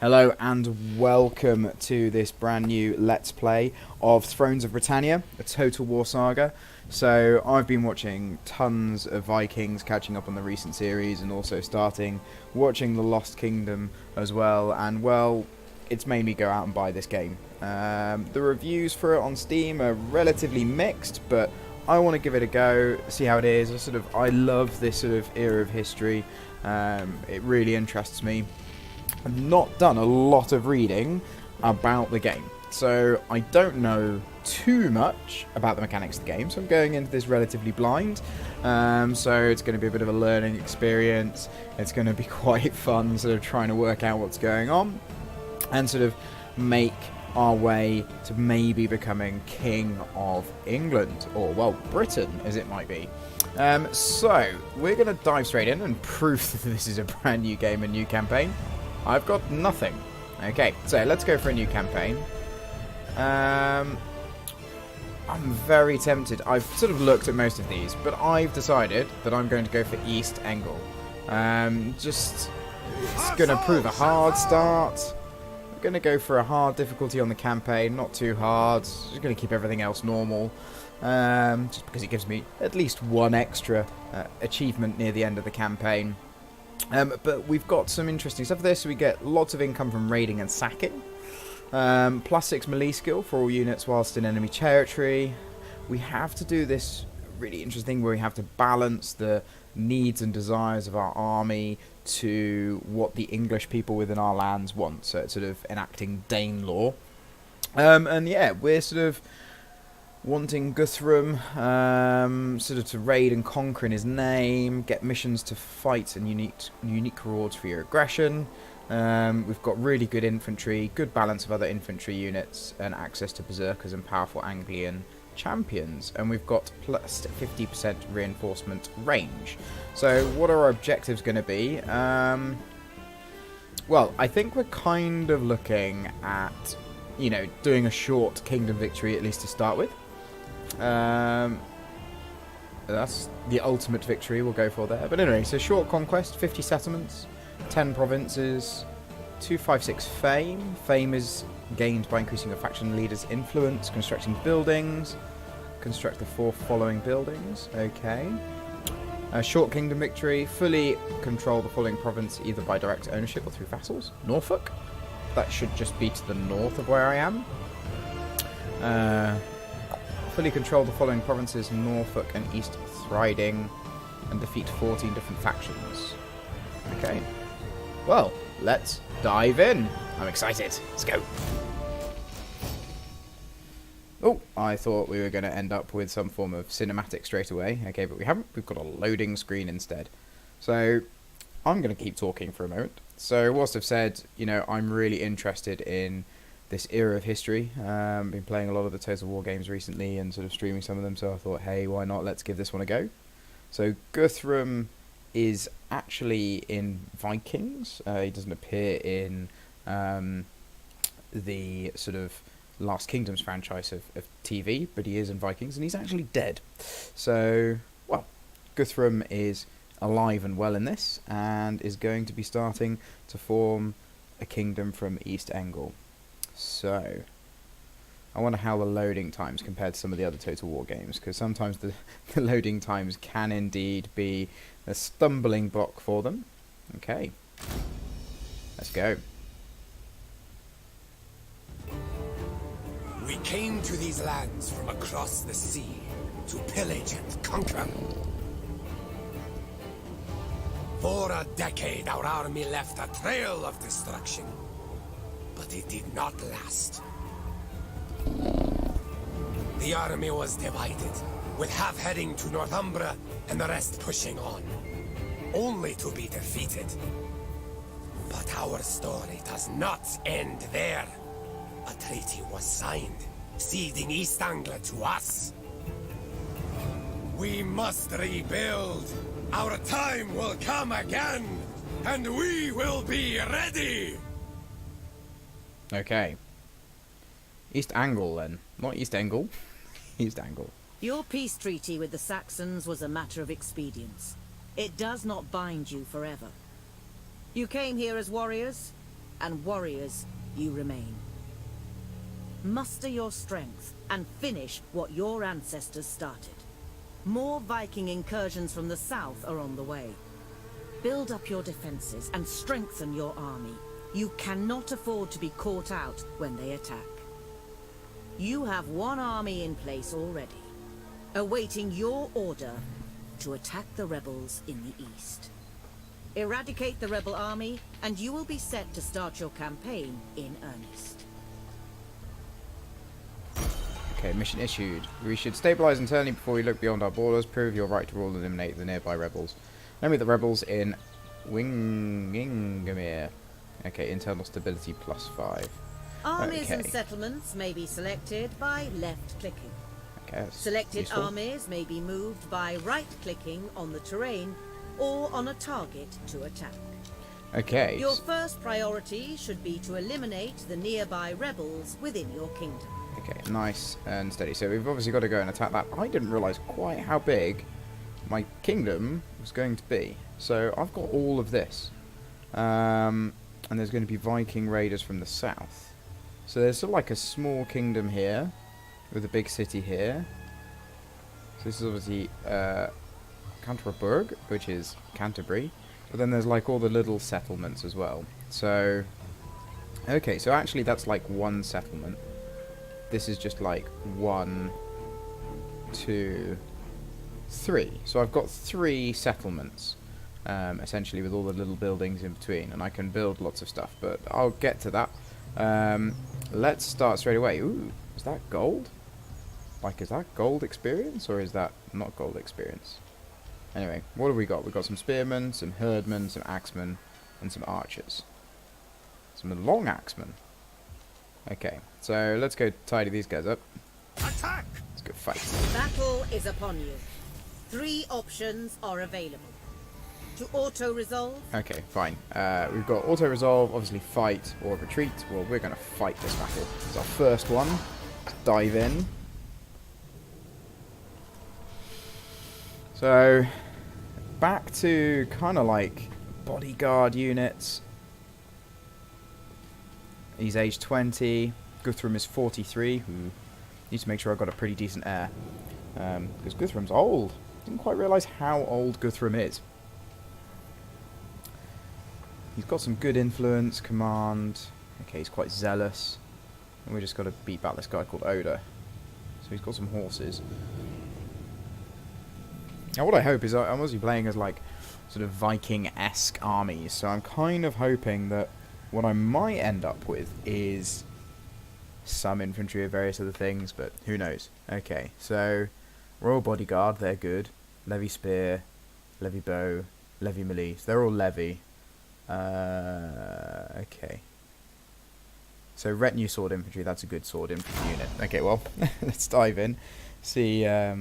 Hello and welcome to this brand new Let's Play of Thrones of Britannia, a Total War saga. So I've been watching tons of Vikings, catching up on the recent series and also starting watching The Lost Kingdom as well, and well, it's made me go out and buy this game. The reviews for it on Steam are relatively mixed, but I want to give it a go, see how it is. I love this sort of era of history. It really interests me. I've not done a lot of reading about the game, so I don't know too much about the mechanics of the game, so I'm going into this relatively blind. So it's going to be a bit of a learning experience. It's going to be quite fun sort of trying to work out what's going on and sort of make our way to maybe becoming King of England, or well, Britain as it might be. So we're going to dive straight in and prove that this is a brand new game, a new campaign. I've got nothing. Okay, so let's go for a new campaign. I'm very tempted. I've sort of looked at most of these, but I've decided that I'm going to go for East Engle. It's going to prove a hard start. I'm going to go for a hard difficulty on the campaign, not too hard. Just going to keep everything else normal. Just because it gives me at least one extra achievement near the end of the campaign. But we've got some interesting stuff there, so we get lots of income from raiding and sacking. +6 melee skill for all units whilst in enemy territory. We have to do this really interesting where we have to balance the needs and desires of our army to what the English people within our lands want. So it's sort of enacting Dane law. And yeah, we're sort of wanting Guthrum sort of to raid and conquer in his name, get missions to fight and unique rewards for your aggression. We've got really good infantry, good balance of other infantry units, and access to berserkers and powerful Anglian champions. And we've got plus 50% reinforcement range. So what are our objectives going to be? Well, I think we're kind of looking at, you know, doing a short kingdom victory at least to start with. That's the ultimate victory we'll go for there. But anyway, so short conquest, 50 settlements, 10 provinces, 256 fame. Fame is gained by increasing a faction leader's influence, constructing buildings. Construct the 4 following buildings. Okay. Short kingdom victory, fully control the following province either by direct ownership or through vassals. Norfolk. That should just be to the north of where I am. Fully control the following provinces: Norfolk and East Riding, and defeat 14 different factions. Okay. Well, let's dive in. I'm excited. Let's go. Oh, I thought we were going to end up with some form of cinematic straight away. Okay, but we haven't. We've got a loading screen instead. So I'm going to keep talking for a moment. So whilst I've said, you know, I'm really interested in this era of history. Been playing a lot of the Total War games recently and sort of streaming some of them, so I thought, hey, why not? Let's give this one a go. So Guthrum is actually in Vikings. He doesn't appear in the sort of Last Kingdoms franchise of TV, but he is in Vikings, and he's actually dead. So, well, Guthrum is alive and well in this, and is going to be starting to form a kingdom from East Engle. So, I wonder how the loading times compared to some of the other Total War games, because sometimes the loading times can indeed be a stumbling block for them. Okay, let's go. We came to these lands from across the sea to pillage and conquer. For a decade, our army left a trail of destruction. But it did not last. The army was divided, with half heading to Northumbria and the rest pushing on, only to be defeated. But our story does not end there. A treaty was signed, ceding East Anglia to us. We must rebuild. Our time will come again, and we will be ready. Okay. East Angle, then. Not East Engle. East Angle. Your peace treaty with the Saxons was a matter of expedience. It does not bind you forever. You came here as warriors. and warriors, you remain. Muster your strength and finish what your ancestors started. More Viking incursions from the south are on the way. Build up your defenses and strengthen your army. You cannot afford to be caught out when they attack. You have one army in place already, awaiting your order to attack the rebels in the east. Eradicate the rebel army, and you will be set to start your campaign in earnest. Okay, mission issued. We should stabilize internally before we look beyond our borders. Prove your right to rule and eliminate the nearby rebels. Namely the rebels in Wingingamere. Okay, internal stability +5. Armies and Okay. settlements may be selected by left-clicking. Okay, that's Selected useful. armies may be moved by right-clicking on the terrain or on a target to attack. Okay. Your first priority should be to eliminate the nearby rebels within your kingdom. Okay, nice and steady. So we've obviously got to go and attack that. I didn't realise quite how big my kingdom was going to be. So I've got all of this. And there's going to be Viking raiders from the south. So there's sort of like a small kingdom here with a big city here. So this is obviously Canterbury, which is Canterbury. But then there's like all the little settlements as well. So, okay, so actually that's like one settlement. This is just like 1, 2, 3. So I've got 3 settlements, essentially, with all the little buildings in between, and I can build lots of stuff, but I'll get to that. Let's start straight away. Ooh, is that gold? Like, is that gold experience, or is that not gold experience? Anyway, what have we got? We've got some spearmen, some herdmen, some axemen, and some archers. Some long axemen. Okay, so let's go tidy these guys up. Attack! Let's go fight. Battle is upon you. 3 options are available. To auto-resolve, Okay, fine. We've got auto-resolve, obviously fight, or retreat. Well, we're going to fight this battle. It's our first one. Let's dive in. So, back to kind of like bodyguard units. He's age 20. Guthrum is 43. Need to make sure I've got a pretty decent heir. Because Guthrum's old. Didn't quite realise how old Guthrum is. He's got some good influence, command. Okay, he's quite zealous. And we just got to beat back this guy called Oda. So he's got some horses. Now what I hope is I'm obviously playing as like sort of Viking-esque armies. So I'm kind of hoping that what I might end up with is some infantry of various other things, but who knows. Okay, so Royal Bodyguard, they're good. Levy Spear, Levy Bow, Levy Melee. So they're all Levy. Okay. So Retinue Sword Infantry, that's a good sword infantry unit. Okay, well, let's dive in. See, yeah,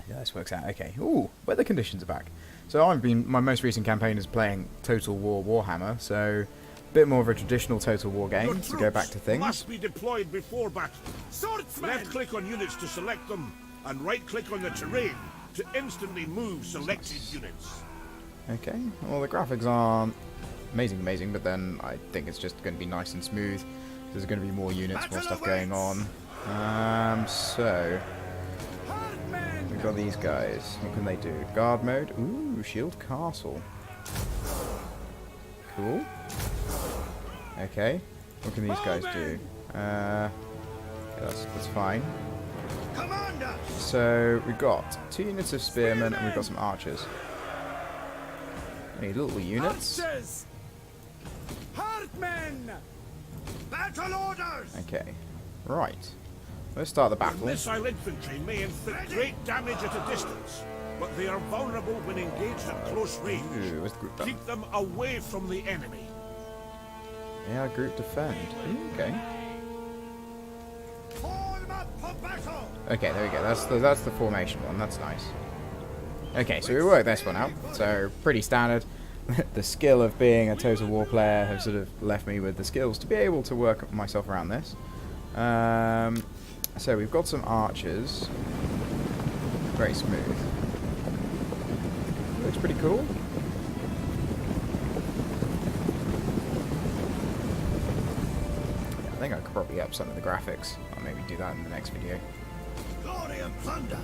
this works out. Okay. Ooh, weather conditions are back. So my most recent campaign is playing Total War Warhammer, so a bit more of a traditional Total War game to go back to things. Must be deployed before battle. Swordsman! Left-click on units to select them, and right-click on the terrain to instantly move selected units. Okay, well the graphics aren't amazing, but then I think it's just going to be nice and smooth. There's going to be more units, more stuff going on. So we've got these guys. What can they do? Guard mode. Ooh, Shield Castle. Cool. Okay. What can these guys do? Okay, that's fine. Commander! So we've got 2 units of spearmen and we've got some archers. Any little units? Archers! Hardmen! Battle orders! Okay. Right. Let's start the battle. Missile infantry may inflict great damage at a distance, but they are vulnerable when engaged at close range. Ooh, where's the group done? Keep them away from the enemy. Yeah, group defend. Ooh, okay. Form up for battle! Okay, there we go. That's the formation one. That's nice. Okay, so we worked this one out. So pretty standard. The skill of being a Total War player have sort of left me with the skills to be able to work myself around this. So we've got some archers. Very smooth. Looks pretty cool. I think I could probably up some of the graphics. I'll maybe do that in the next video. Glory and plunder.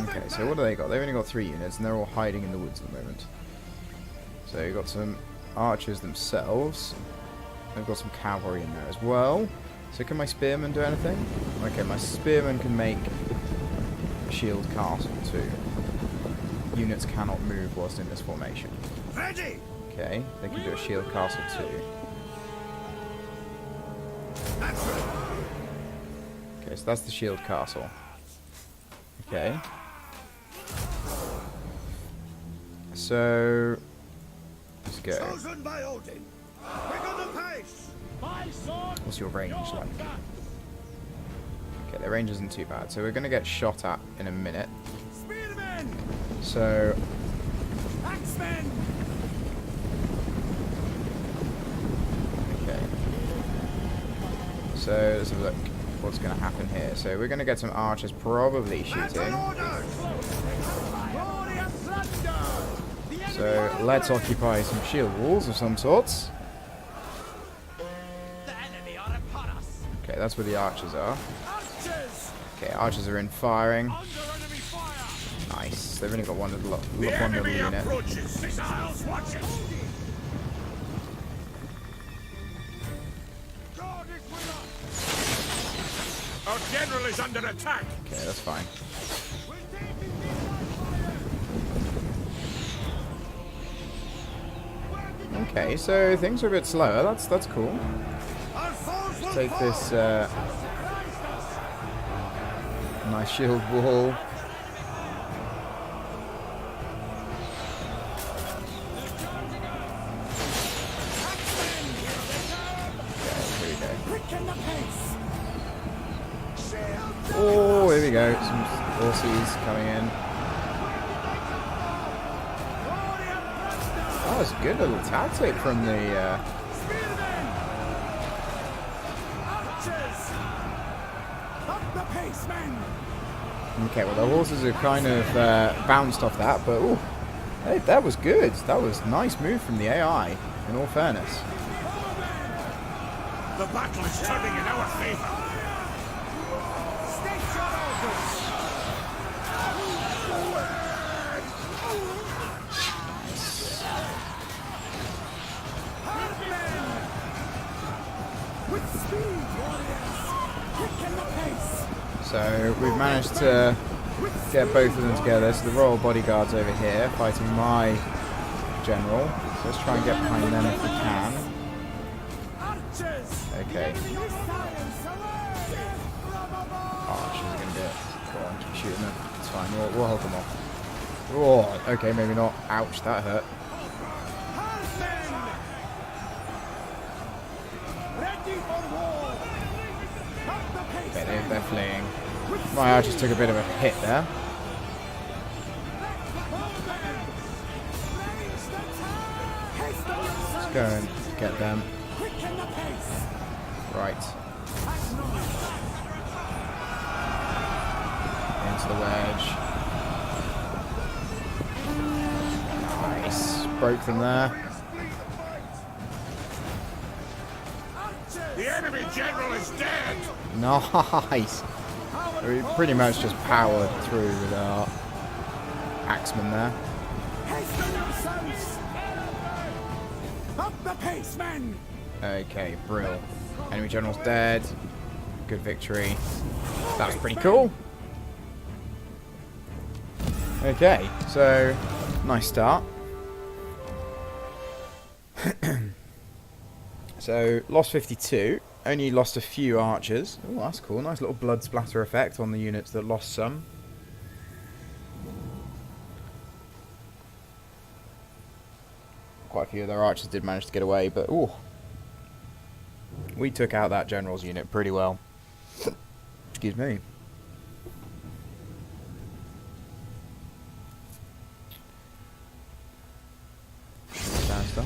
Okay, so what do they got? They've only got 3 units, and they're all hiding in the woods at the moment. So you've got some archers themselves. They've got some cavalry in there as well. So can my spearmen do anything? Okay, my spearmen can make a shield castle too. Units cannot move whilst in this formation. Ready. Okay, they can do a shield castle too. Okay, so that's the shield castle. Okay. So let's go. Chosen by Odin. Quick on the pace. What's your range like? Okay, their range isn't too bad, so we're gonna get shot at in a minute. Spearmen. So Axemen. okay. So let's have a look what's gonna happen here. So we're gonna get some archers probably shooting. So let's occupy some shield walls of some sorts. Okay, that's where the archers are. Okay, archers are in firing. Nice. They've only got one little unit. Our general is under attack. Okay, that's fine. Okay, so things are a bit slower. That's cool. Let's take this nice shield wall. Oh, here we go. Some horses coming in. That was a good little tactic from the... Okay, well the horses have kind of bounced off that, but ooh, hey, that was good. That was a nice move from the AI, in all fairness. The battle is turning in our favor. So we've managed to get both of them together. So the royal bodyguard's over here fighting my general. So let's try and get behind them if we can. Okay. Archers are going to do it. Go on, keep shooting them. It's fine, we'll hold them off. Oh, okay, maybe not. Ouch, that hurt. Okay, they're fleeing. My archers took a bit of a hit there. Let's go and get them. Right. Into the wedge. Nice. Broke them there. The enemy general is dead. Nice. We pretty much just powered through with our axemen there. Up the pace, men. Okay, brill. Enemy general's dead. Good victory. That was pretty cool. Okay, so nice start. So lost 52. Only lost a few archers. Oh, that's cool. Nice little blood splatter effect on the units that lost some. Quite a few of their archers did manage to get away, but ooh, we took out that general's unit pretty well. Excuse me. Start.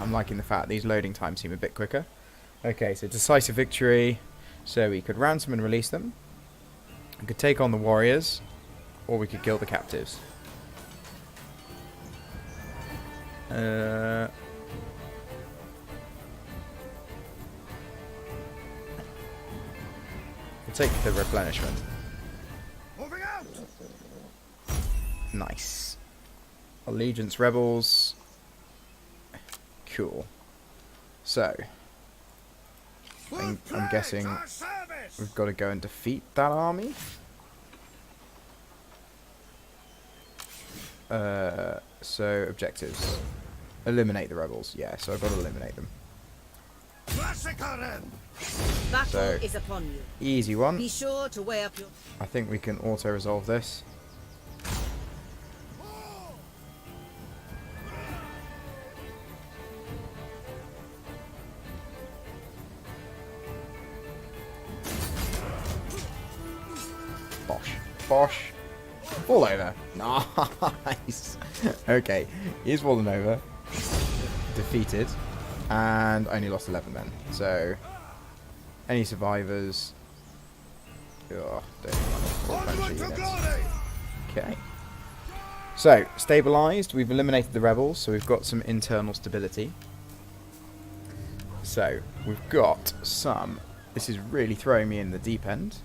I'm liking the fact these loading times seem a bit quicker. Okay, so decisive victory. So we could ransom and release them. We could take on the warriors, or we could kill the captives. We'll take the replenishment. Moving out! Nice. Allegiance rebels. Cool. So, I'm guessing we've got to go and defeat that army. So objectives. Eliminate the rebels. Yeah, so I've got to eliminate them. Battle So- is upon you. Easy one. Be sure to weigh up your... I think we can auto-resolve this. Bosh. Bosh. Fall over. Nice. Okay, he's fallen over. Defeated. And only lost 11 then. So, any survivors... Oh, don't Okay. So, stabilised. We've eliminated the rebels, so we've got some internal stability. So, we've got some... This is really throwing me in the deep end.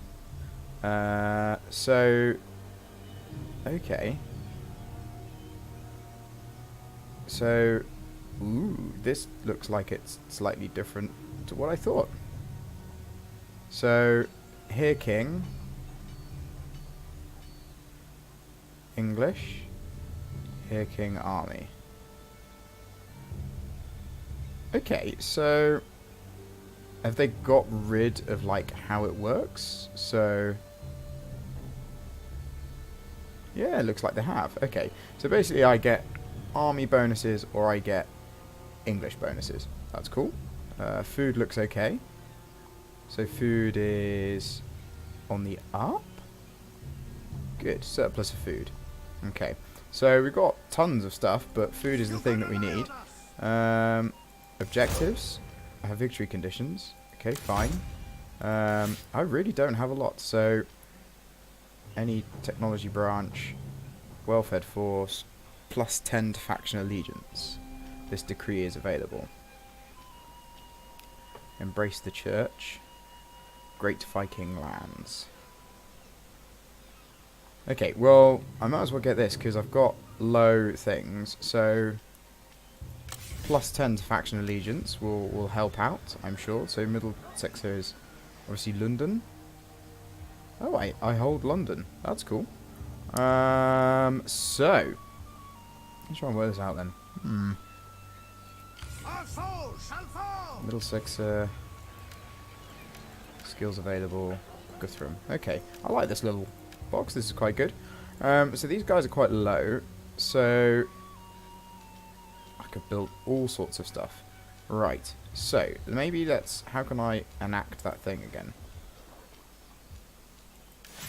Okay. So, ooh, this looks like it's slightly different to what I thought. So, here king, English, here king army. Okay, so have they got rid of like how it works? So yeah, it looks like they have. Okay, so basically I get army bonuses or I get English bonuses. That's cool. Food looks okay. So food is on the up. Good, surplus of food. Okay, so we've got tons of stuff, but food is the thing that we need. Objectives. I have victory conditions. Okay, fine. I really don't have a lot, so any technology branch, well-fed force, plus 10 to faction allegiance. This decree is available. Embrace the church. Great Viking lands. Okay, well, I might as well get this because I've got low things. So, plus 10 to faction allegiance will help out, I'm sure. So, Middlesex is obviously London. Oh, I hold London. That's cool. So, let's try and work this out then. Middlesex, skills available. Guthrum. Okay, I like this little box. This is quite good. So these guys are quite low. So I could build all sorts of stuff. Right. So maybe let's. How can I enact that thing again?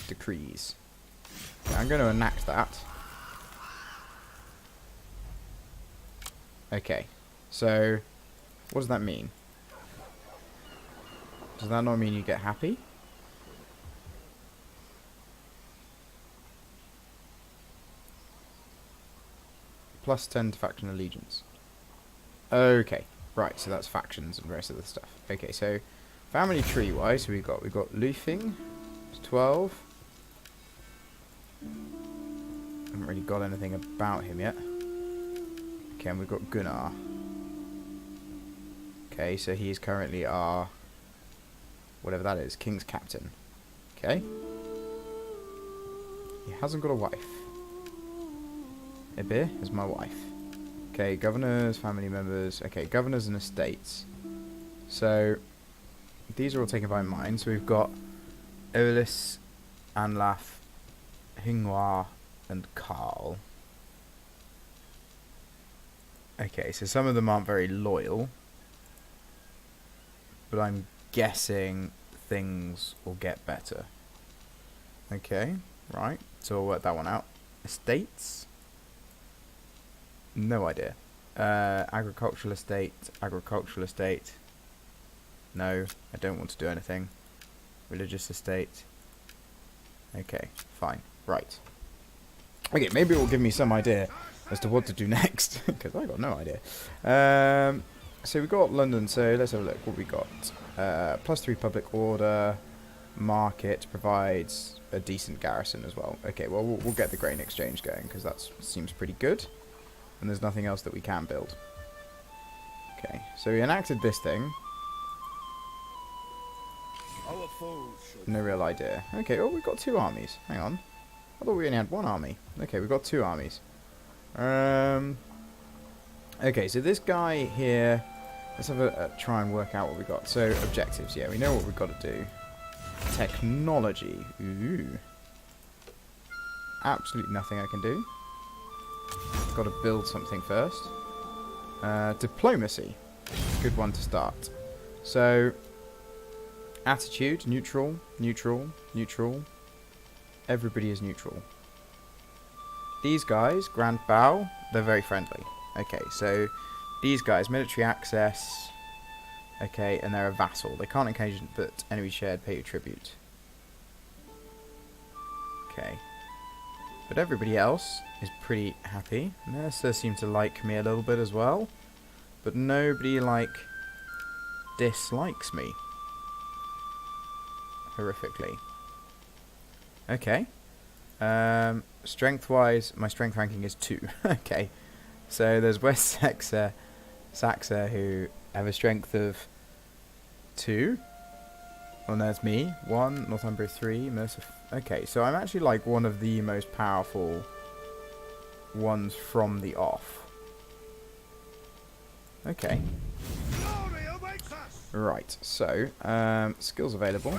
Decrees. Yeah, I'm going to enact that. Okay. So what does that mean? Does that not mean you get happy? Plus 10 to faction allegiance. Okay, right, so that's factions and the rest of the stuff. Okay, so family tree wise, so we've got Lufing, it's 12. Haven't really got anything about him yet. Okay, and we've got Gunnar. Okay, so he is currently our, whatever that is, King's Captain. Okay. He hasn't got a wife. Ibir is my wife. Okay, governors, family members. Okay, governors and estates. So, these are all taken by mine. So we've got Olis, Anlaf, Hingwa, and Carl. Okay, so some of them aren't very loyal. But I'm guessing things will get better. Okay, right. So we'll work that one out. Estates. No idea. Agricultural estate. No, I don't want to do anything. Religious estate. Okay, fine. Right. Okay, maybe it will give me some idea as to what to do next, because I got no idea. So we got London, so let's have a look. What we got? +3 public order. Market provides a decent garrison as well. Okay, well, we'll get the grain exchange going, because that seems pretty good. And there's nothing else that we can build. Okay, so we enacted this thing. No real idea. Okay, oh, we've got 2 armies. Hang on. I thought we only had 1 army. Okay, we've got 2 armies. Okay, so this guy here... Let's have a try and work out what we got. So, objectives. Yeah, we know what we've got to do. Technology. Ooh. Absolutely nothing I can do. Got to build something first. Diplomacy. Good one to start. So, attitude, neutral, neutral, neutral. Everybody is neutral. These guys, Grand Bow, they're very friendly. Okay, so these guys, military access. Okay, and they're a vassal. They can't engage, but enemy shared pay you tribute. Okay. But everybody else is pretty happy. Mercer seem to like me a little bit as well. But nobody, like, dislikes me. Horrifically. Okay. Strength-wise, my strength ranking is 2. Okay. So there's West Saxa, who have a strength of 2. Well, there's me. 1. Northumbria 3. Mercer. Okay, so I'm actually like one of the most powerful ones from the off. Okay. Right, so, skills available.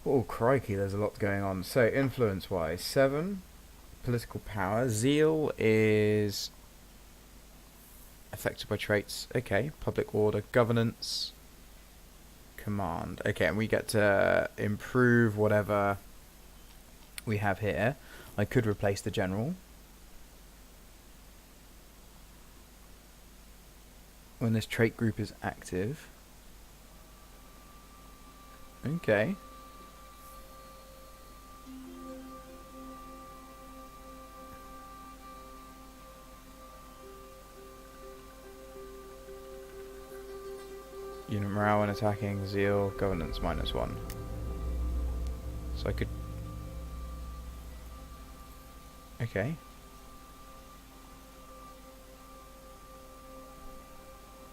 Oh, crikey, there's a lot going on. So, influence-wise, 7. Political power. Zeal is affected by traits. Okay, public order. Governance. Command. Okay, and we get to improve whatever we have here. I could replace the general. When this trait group is active. Okay. Unit morale when attacking, zeal, governance -1. So I could... Okay.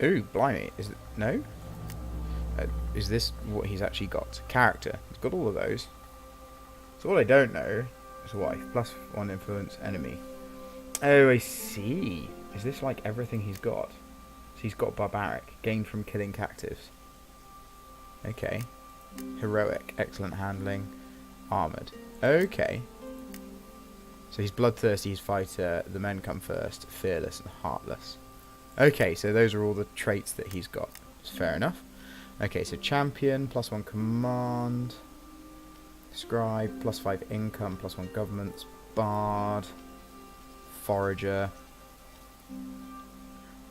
Ooh, blimey. Is it... No? Is this what he's actually got? Character. He's got all of those. So what I don't know is wife. +1 influence, enemy. Oh, I see. Is this like everything he's got? So he's got barbaric, gained from killing captives. Okay. Heroic, excellent handling, armoured. Okay. So he's bloodthirsty, he's fighter, the men come first, fearless and heartless. Okay, so those are all the traits that he's got. It's fair enough. Okay, so champion, +1 command, scribe, +5 income, +1 government, bard, forager,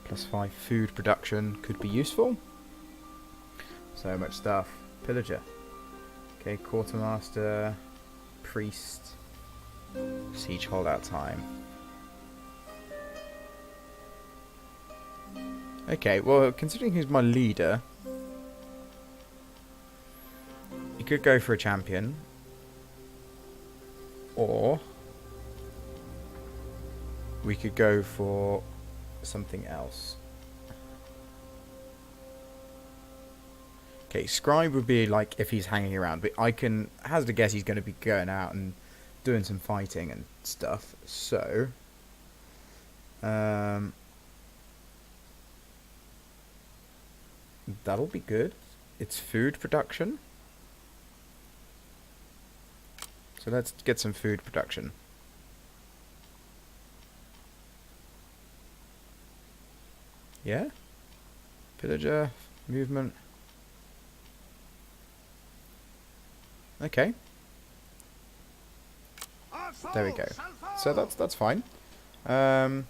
+5 food production could be useful. So much stuff. Pillager. Okay, quartermaster, priest, siege holdout time. Okay, well, considering he's my leader, you could go for a champion, or we could go for something else. Okay, scribe would be like if he's hanging around, but I can hazard a guess he's going to be going out and doing some fighting and stuff. So, that'll be good. It's food production. So let's get some food production. Yeah? Pillager, movement. Okay. There we go. So that's fine. Well,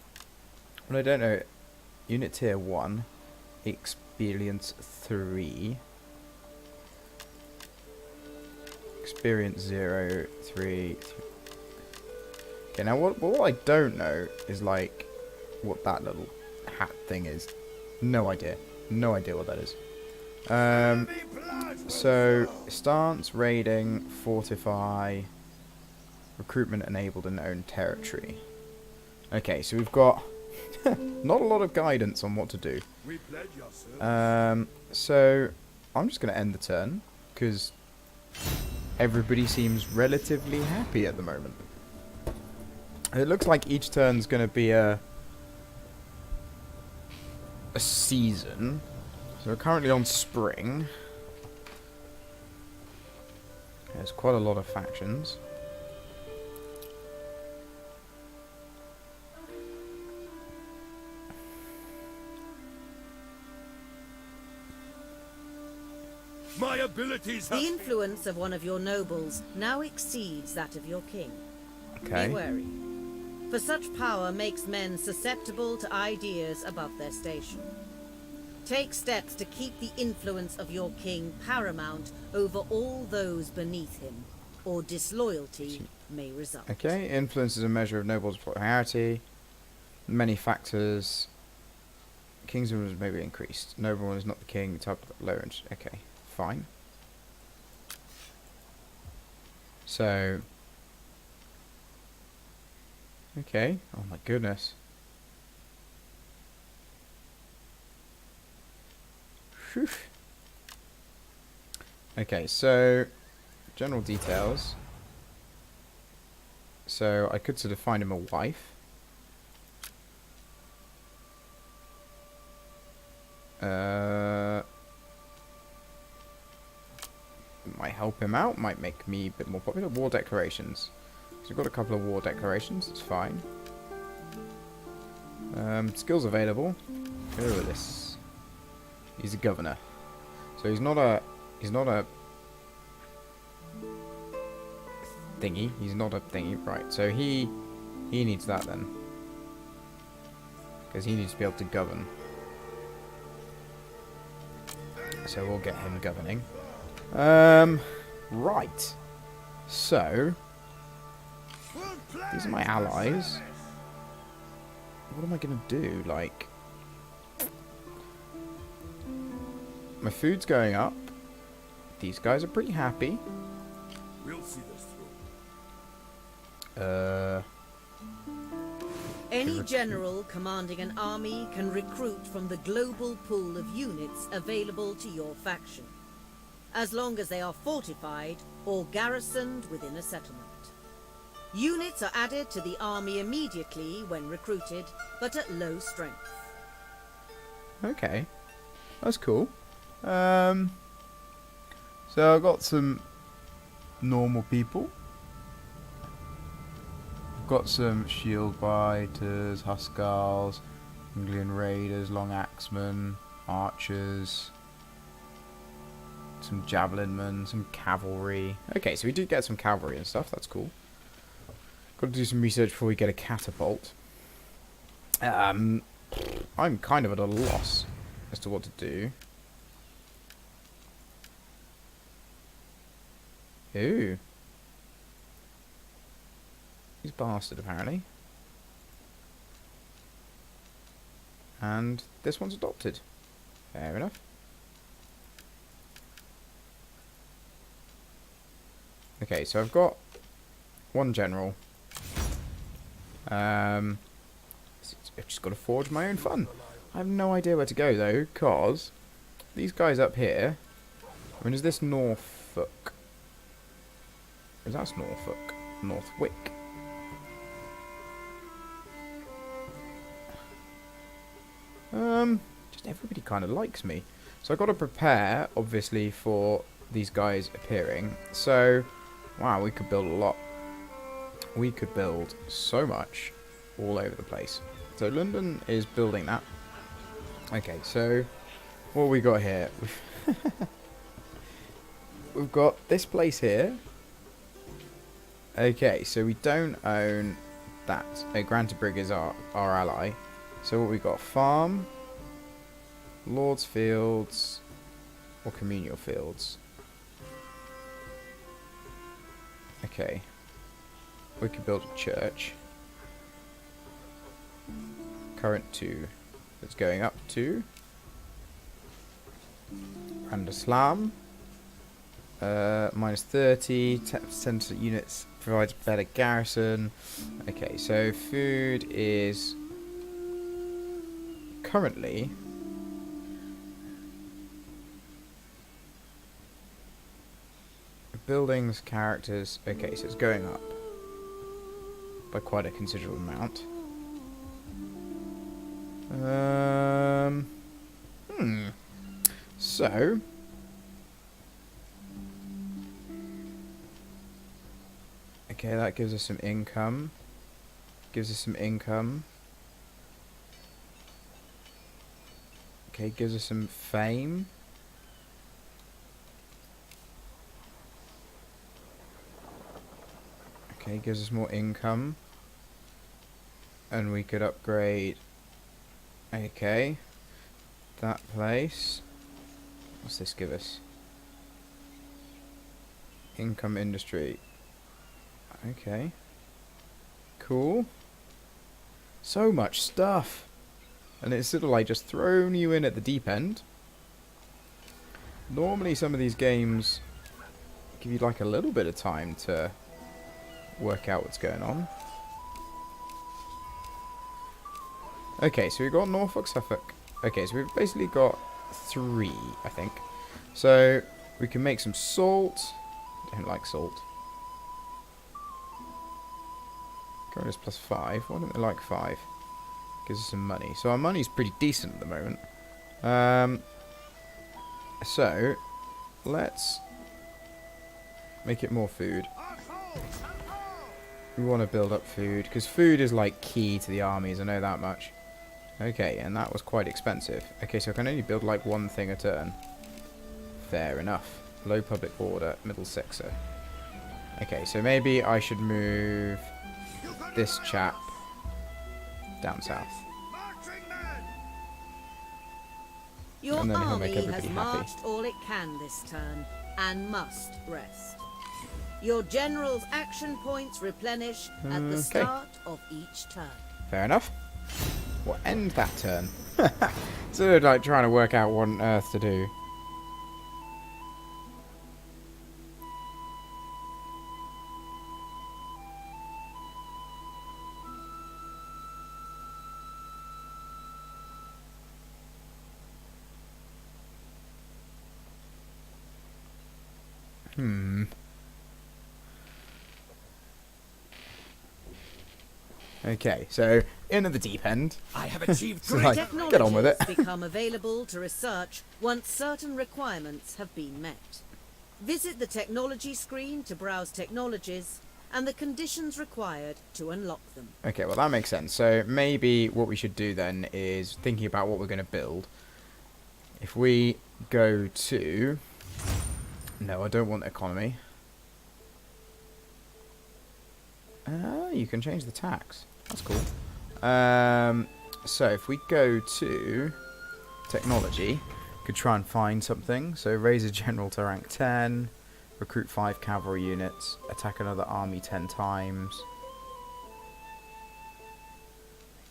I don't know. Unit tier 1. Experience 3. Experience 0, 3. Okay, now what I don't know is like what that little hat thing is. No idea. No idea what that is. So stance, raiding, fortify, recruitment enabled in own territory. Okay, so we've got not a lot of guidance on what to do. So I'm just going to end the turn because everybody seems relatively happy at the moment. It looks like each turn's going to be a season. So we're currently on spring. There's quite a lot of factions. My abilities have... The influence of one of your nobles now exceeds that of your king. Okay. Be wary, for such power makes men susceptible to ideas above their station. Take steps to keep the influence of your king paramount over all those beneath him, or disloyalty may result. Okay, influence is a measure of nobles' popularity. Many factors. King's influence may be increased. Nobleman is not the king. Type of low interest. Okay, fine. So. Okay. Oh my goodness. Whew. Okay, so general details. So I could sort of find him a wife. Might help him out, might make me a bit more popular. War declarations. So we've got a couple of war declarations, it's fine. Skills available. Go with this. He's a governor. So he's not a thingy. He's not a thingy, right. So he needs that then. Because he needs to be able to govern. So we'll get him governing. Right. So these are my allies. What am I gonna do? Like, my food's going up. These guys are pretty happy. We'll see this through. Any general commanding an army can recruit from the global pool of units available to your faction, as long as they are fortified or garrisoned within a settlement. Units are added to the army immediately when recruited, but at low strength. Okay, that's cool. So I've got some normal people. I've got some shield biters, huskars, Anglian raiders, long axemen, archers, some javelinmen, some cavalry. Okay, so we do get some cavalry and stuff. That's cool. Got to do some research before we get a catapult. I'm kind of at a loss as to what to do. Ooh. He's a bastard, apparently. And this one's adopted. Fair enough. Okay, so I've got one general. I've just got to forge my own fun. I have no idea where to go, though, because these guys up here... I mean, is this Norfolk? Is that Norfolk? Northwick. Just everybody kind of likes me. So I've got to prepare, obviously, for these guys appearing. So, wow, we could build a lot. We could build so much all over the place. So London is building that. Okay, so what have we got here? We've got this place here. Okay, so we don't own that. Grantebrig is our ally. So what we got? Farm, Lord's Fields, or Communal Fields. Okay. We could build a church. current to. It's going up to Randaslam. Minus 30. 10% units provides better garrison. Okay, so food is currently buildings, characters. Okay, so it's going up by quite a considerable amount. So okay, that gives us some income. Okay, gives us some fame. Okay, gives us more income. And we could upgrade. Okay. That place. What's this give us? Income industry. Okay. Cool. So much stuff. And it's sort of like just thrown you in at the deep end. Normally some of these games give you like a little bit of time to work out what's going on. Okay, so we've got Norfolk, Suffolk. Okay, so we've basically got 3, I think. So we can make some salt. Don't like salt. Current is plus 5. Why don't they like 5? Gives us some money. So our money's pretty decent at the moment. So let's make it more food. We want to build up food because food is like key to the armies. I know that much. Okay, and that was quite expensive. Okay, so I can only build like one thing a turn. Fair enough. Low public order, middle sixer. Okay, so maybe I should move this chap down south. Your And then he'll army make has everybody happy. marched all it can this turn, and must rest. Your general's action points replenish at the Okay. start of each turn. Fair enough. We'll end that turn. Sort of like trying to work out what on earth to do. Okay, so in at the deep end. I have achieved So, great. like, get on with it. Technologies become available to research once certain requirements have been met. Visit the technology screen to browse technologies and the conditions required to unlock them. Okay, well that makes sense. So maybe what we should do then is thinking about what we're going to build. If we go to... No, I don't want economy. You can change the tax. That's cool. So if we go to technology, could try and find something. So raise a general to rank 10, recruit 5 cavalry units, attack another army 10 times.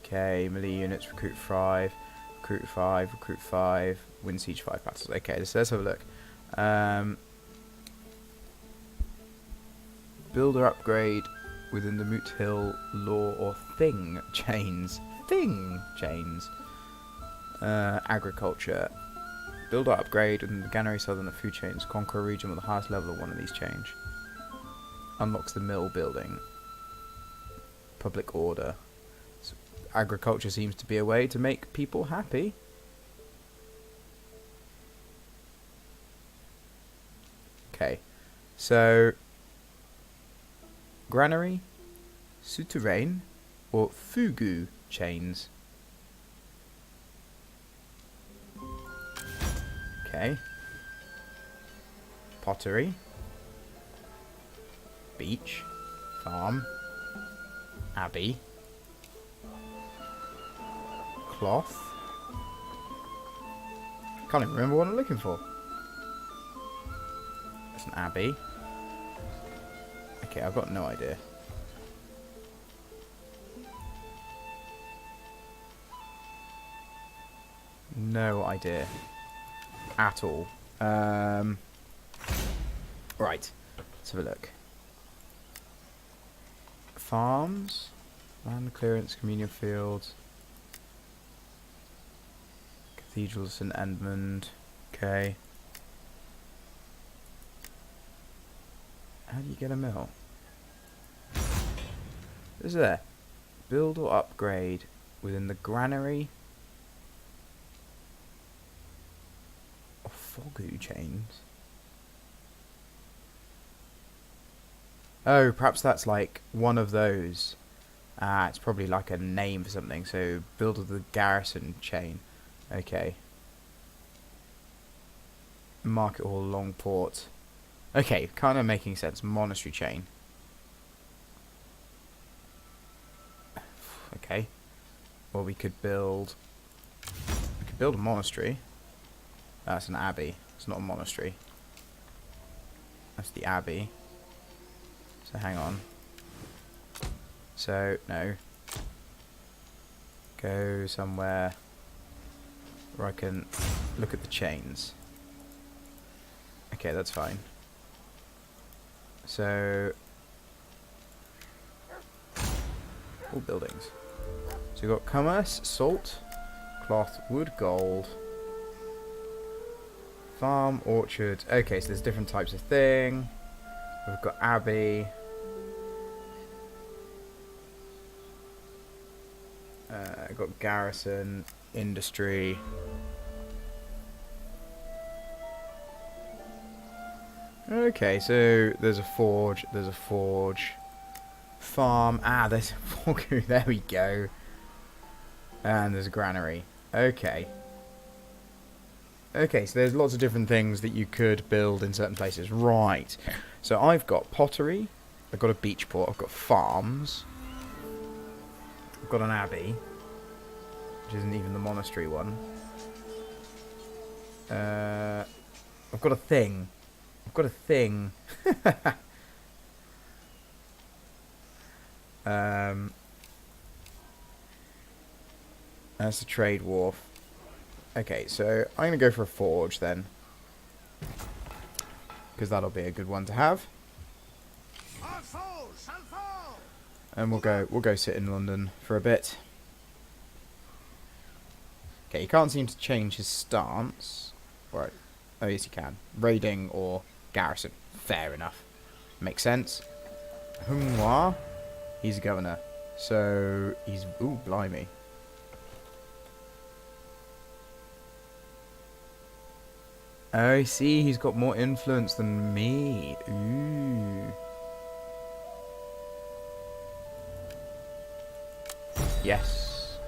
Okay, melee units, recruit 5, recruit 5, recruit 5, win siege 5 battles. Okay, so let's have a look. Builder upgrade within the Moot Hill law or thing chains. Thing chains. Agriculture. Builder upgrade within the Garner Southern food chains. Conquer a region with the highest level of one of these chains. Unlocks the mill building. Public order. So agriculture seems to be a way to make people happy. Okay. So granary, souterrain, or fugu chains. Okay. Pottery, beach, farm, abbey, cloth. Can't even remember what I'm looking for. That's an abbey. Okay, I've got no idea. No idea. At all. Right. Let's have a look. Farms. Land clearance, communion fields. Cathedral, St. Edmund. Okay. How do you get a mill? This is there. Build or upgrade within the granary or fogu chains. Oh, perhaps that's like one of those. It's probably like a name for something. So, build of the garrison chain. Okay. Market hall, Longport. Okay, kind of making sense. Monastery chain. Okay. Or we could build a monastery. That's an abbey. It's not a monastery. That's the abbey. So hang on. So no. Go somewhere where I can look at the chains. Okay, that's fine. So all buildings. So we've got commerce, salt, cloth, wood, gold, farm, orchard. Okay, so there's different types of thing. We've got abbey. Got garrison, industry. Okay, so there's a forge, farm, there's a fogu, there we go. And there's a granary. Okay. Okay, so there's lots of different things that you could build in certain places. Right. So I've got pottery, I've got a beach port, I've got farms, I've got an abbey, which isn't even the monastery one. I've got a thing. That's the trade wharf. Okay, so I'm gonna go for a forge then, because that'll be a good one to have. And we'll go sit in London for a bit. Okay, he can't seem to change his stance. Right. Oh yes, he can. Raiding or garrison. Fair enough. Makes sense. Humwa. He's a governor. So he's... Ooh, blimey. Oh, I see. He's got more influence than me. Ooh. Yes.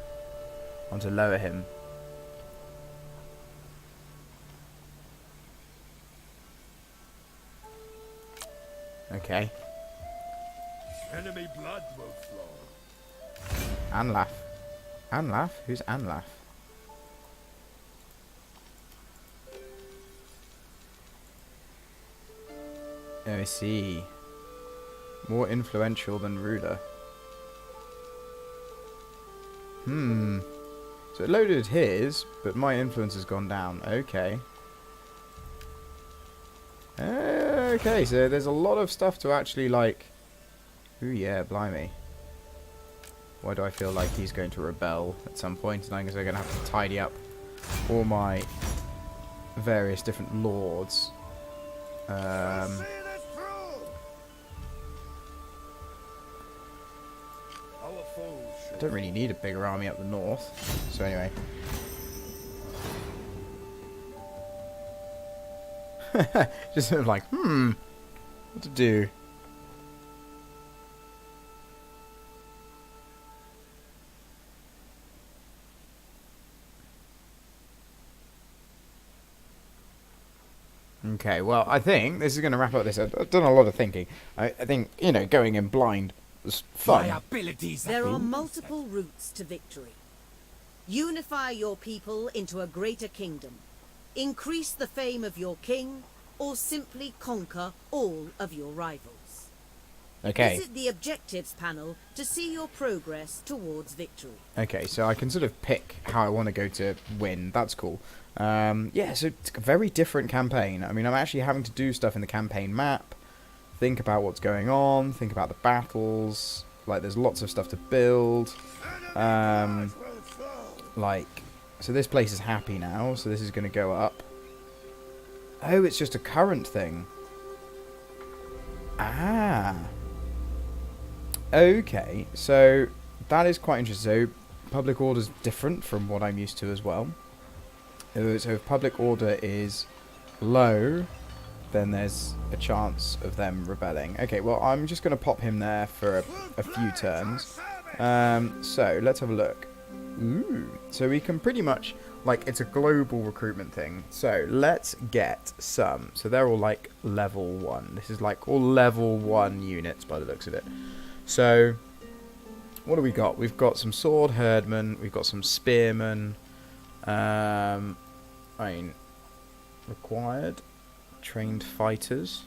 I want to lower him. Okay. Enemy blood will flow. Anlaf. Anlaf? Who's Anlaf? Oh, I see. More influential than ruler. So it loaded his, but my influence has gone down. Okay. Okay, so there's a lot of stuff to actually, like... Ooh, yeah, blimey. Why do I feel like he's going to rebel at some point, and I'm going to have to tidy up all my various different lords. I don't really need a bigger army up the north. So anyway. Just sort of like, what to do? Okay, well, I think this is going to wrap up this. I've done a lot of thinking. I think, you know, going in blind was fun. My abilities. There are multiple routes to victory. Unify your people into a greater kingdom. Increase the fame of your king, or simply conquer all of your rivals. Okay. Visit the objectives panel to see your progress towards victory. Okay, so I can sort of pick how I want to go to win. That's cool. Yeah, so it's a very different campaign. I mean, I'm actually having to do stuff in the campaign map, think about what's going on, think about the battles. Like, there's lots of stuff to build. Like, so this place is happy now, so this is going to go up. Oh, it's just a current thing. Ah. Okay, so that is quite interesting. So public order is different from what I'm used to as well. So if public order is low, then there's a chance of them rebelling. Okay, well, I'm just going to pop him there for a few turns. So let's have a look. Ooh, so we can pretty much, like, it's a global recruitment thing. So let's get some. So they're all like level 1. This is like all level 1 units by the looks of it. So what do we got? We've got some sword herdmen. We've got some spearmen. I mean, required trained fighters.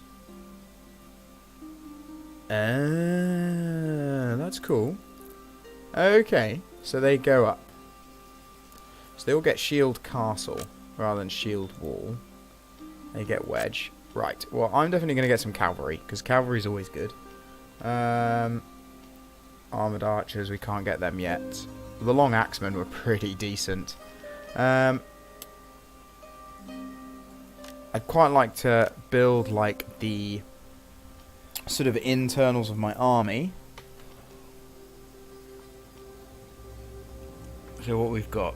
That's cool. Okay, so they go up. So they all get shield castle rather than shield wall. They get wedge. Right, well, I'm definitely going to get some cavalry, because cavalry is always good. Armoured archers, we can't get them yet. The long axemen were pretty decent. I'd quite like to build, like, the sort of internals of my army. So what we've got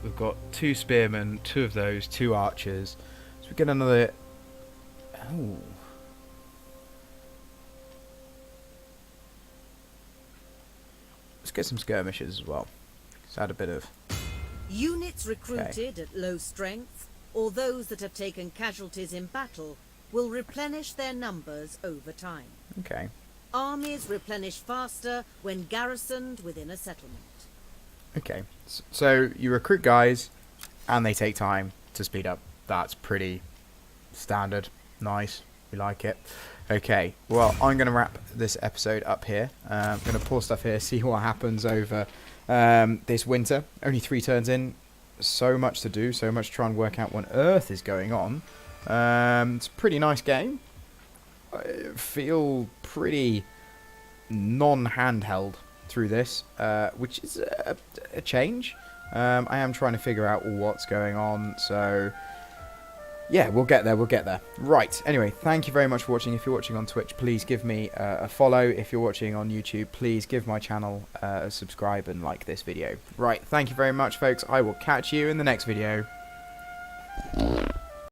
2 spearmen, 2 of those, 2 archers. So we get another... Oh. Let's get some skirmishers as well. Let's add a bit of... Units recruited at low strength, or those that have taken casualties in battle, will replenish their numbers over time. Okay. Armies replenish faster when garrisoned within a settlement. Okay. So you recruit guys, and they take time to speed up. That's pretty standard. Nice. We like it. Okay, well, I'm going to wrap this episode up here. I'm going to pause stuff here, see what happens over this winter. Only 3 turns in. So much to do, so much to try and work out what on earth is going on. It's a pretty nice game. I feel pretty non-handheld through this, which is a change. I am trying to figure out what's going on, so... yeah, we'll get there. Right, anyway, thank you very much for watching. If you're watching on Twitch, please give me a follow. If you're watching on YouTube, please give my channel a subscribe and like this video. Right, thank you very much, folks. I will catch you in the next video.